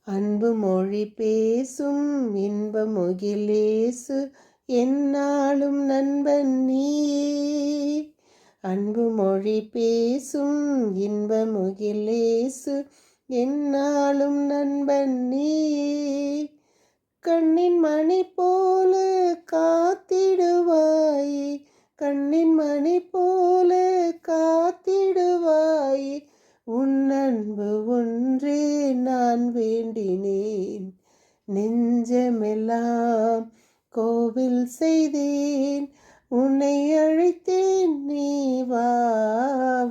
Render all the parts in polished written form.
அன்பு மொழி பேசும் இன்ப முகிலேசு என்னாலும் நண்பன் நீயே. அன்பு மொழி பேசும் இன்ப முகிலேசு என்னாலும் நண்பன் நீயே. கண்ணின் மணி போல காத்திடுவாயே, கண்ணின் மணி போல காத்திடுவாயே. உன் அன்பு ஒன்றே நான் வேண்டினேன், நெஞ்சமெல்லாம் கோவில் செய்தேன். உன்னை அழைத்தேன், நீ வா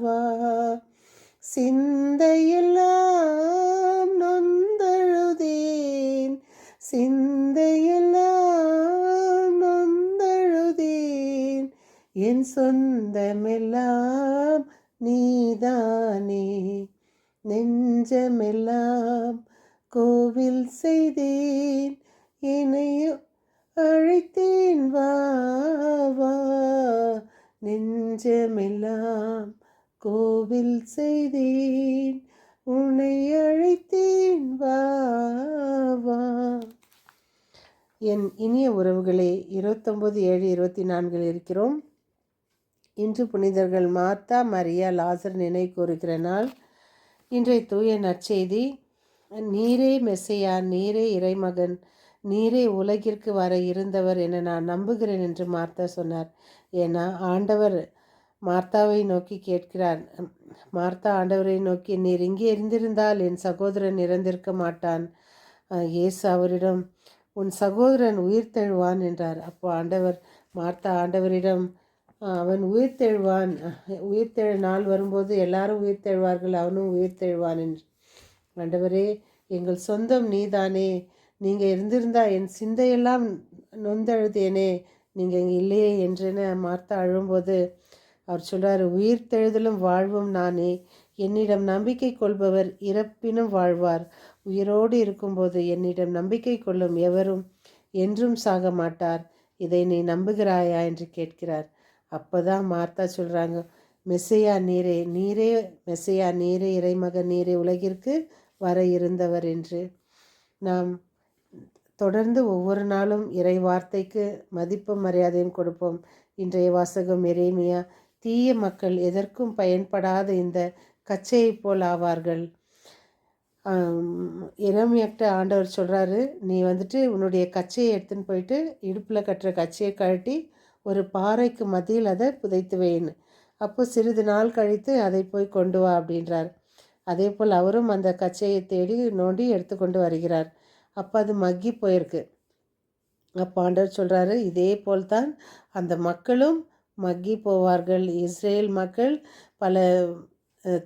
வா. சிந்தையெல்லாம் நொந்தழுதேன், சிந்தையெல்லாம் நொந்தழுதேன். என் சொந்தமெல்லாம் நீதானே, நெஞ்சமெல்லாம் கோவில் செய்தேன். என்னை அழைத்தேன், வா வா. நெஞ்சமெல்லாம் கோவில் செய்தேன், உன்னை அழைத்தேன், வா வா. என் இனிய உறவுகளே, 29/7/24 இருக்கிறோம். இன்று புனிதர்கள் மார்த்தா, மரியா, லாசர் நினைவு கூறுகிற நாள். இன்றைய தூய நற்செய்தி, நீரே மெஸ்ஸையா, நீரே இறைமகன், நீரே உலகிற்கு வர இருந்தவர் என நான் நம்புகிறேன் என்று மார்த்தா சொன்னார். ஏன்னா ஆண்டவர் மார்த்தாவை நோக்கி கேட்கிறார். மார்த்தா ஆண்டவரை நோக்கி, நீர் இங்கே இருந்திருந்தால் என் சகோதரன் இறந்திருக்க மாட்டான். இயேசு அவரிடம், உன் சகோதரன் உயிர்த்தெழுவான் என்றார். அப்போ மார்த்தா ஆண்டவரிடம், அவன் உயிர்த்தெழுவான், உயிர்த்தெழு நாள் வரும்போது எல்லாரும் உயிர்த்தெழுவார்கள், அவனும் உயிர்த்தெழுவான் என்று. ஆண்டவரே, எங்கள் சொந்தம் நீதானே, நீங்கள் இருந்திருந்தா என் சிந்தையெல்லாம் நொந்தழுதேனே, நீங்கள் இங்கே இல்லையே என்றென மார்த்தா அழும்போது அவர் சொல்கிறார், உயிர்த்தெழுதலும் வாழ்வும் நானே. என்னிடம் நம்பிக்கை கொள்பவர் இறப்பினும் வாழ்வார். உயிரோடு இருக்கும்போது என்னிடம் நம்பிக்கை கொள்ளும் எவரும் என்றும் சாக மாட்டார். இதை நீ நம்புகிறாயா என்று கேட்கிறார். அப்போதான் மார்த்தா சொல்கிறாங்க, மெஸ்ஸையா நீரே, நீரே மெஸ்ஸையா, நீரே இறைமகன், நீரே உலகிற்கு வர இருந்தவர் என்று. நாம் தொடர்ந்து ஒவ்வொரு நாளும் இறை வார்த்தைக்கு மதிப்பும் மரியாதையும் கொடுப்போம். இன்றைய வாசகம் எரேமியா, தீய மக்கள் எதற்கும் பயன்படாத இந்த கச்சையை போல் ஆவார்கள். எரேமியாட்ட ஆண்டவர் சொல்கிறாரு, நீ உன்னுடைய கச்சையை எடுத்துன்னு போயிட்டு இடுப்பில் கட்டுற கச்சையை கழட்டி ஒரு பாறைக்கு மத்தியில் அதை புதைத்து வைன்னு. அப்போ சிறிது நாள் கழித்து அதை போய் கொண்டு வா அப்படின்றார். அதே போல் அவரும் அந்த கச்சையை தேடி நோண்டி எடுத்துக்கொண்டு வருகிறார். அப்போ அது மக்கி போயிருக்கு. அப்போ ஆண்டவர் சொல்கிறாரு, இதே போல்தான் அந்த மக்களும் மக்கி போவார்கள். இஸ்ரேல் மக்கள் பல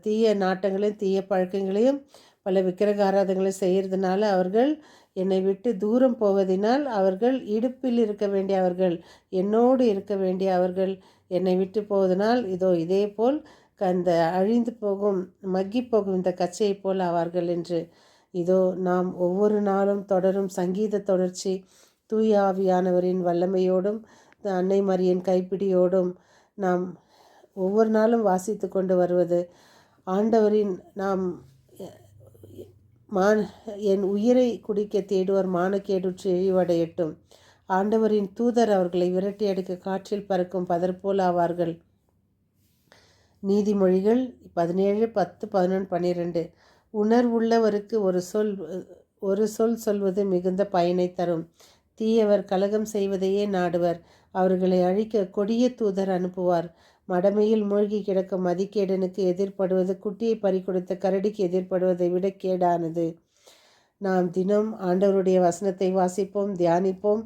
தீய நாட்டங்களையும் தீய பழக்கங்களையும் பல விக்கிரக ஆராதனைகளையும் செய்கிறதுனால அவர்கள் என்னை விட்டு தூரம் போவதினால் அவர்கள் இடுப்பில் இருக்க வேண்டிய அவர்கள், என்னோடு இருக்க வேண்டிய அவர்கள் என்னை விட்டு போவதனால் இதே போல் அந்த அழிந்து போகும் மக்கி போகும் இந்த கச்சையை போல் ஆவார்கள் என்று. நாம் ஒவ்வொரு நாளும் தொடரும் சங்கீத தொடர்ச்சி, தூய ஆவியானவரின் வல்லமையோடும் அன்னை மரியின் கைப்பிடியோடும் நாம் ஒவ்வொரு நாளும் வாசித்து கொண்டு வருவது, ஆண்டவரின் நாம் என் உயிரை குடிக்க தேடுவோர் மானக்கேடுற்று இழிவடையட்டும். ஆண்டவரின் தூதர் அவர்களை விரட்டி அடிக்க காற்றில் பறக்கும் பதர் போல் ஆவார்கள். நீதிமொழிகள் 17:10-11-12. உணர்வுள்ளவருக்கு ஒரு சொல் சொல்வது மிகுந்த பயனை தரும். தீயவர் கலகம் செய்வதையே நாடுவர். அவர்களை அழிக்க கொடிய தூதர் அனுப்புவார். மடமையில் மூழ்கி கிடக்கும் மதிக்கேடனுக்கு எதிர்ப்படுவது குட்டியை பறிகொடுத்த கரடிக்கு எதிர்ப்படுவதை விட கேடானது. நாம் தினம் ஆண்டவருடைய வசனத்தை வாசிப்போம், தியானிப்போம்.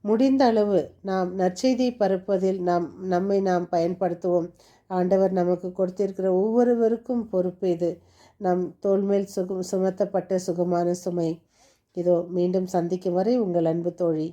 முடிந்த அளவு நாம் நற்செய்தியை பரப்புவதில் நம்மை பயன்படுத்துவோம். ஆண்டவர் நமக்கு கொடுத்திருக்கிற ஒவ்வொருவருக்கும் பொறுப்பு இது. நம் தோள்மேல் சுமத்தப்பட்ட சுகமான சுமை. மீண்டும் சந்திக்கும் வரை உங்கள் அன்பு தோழி.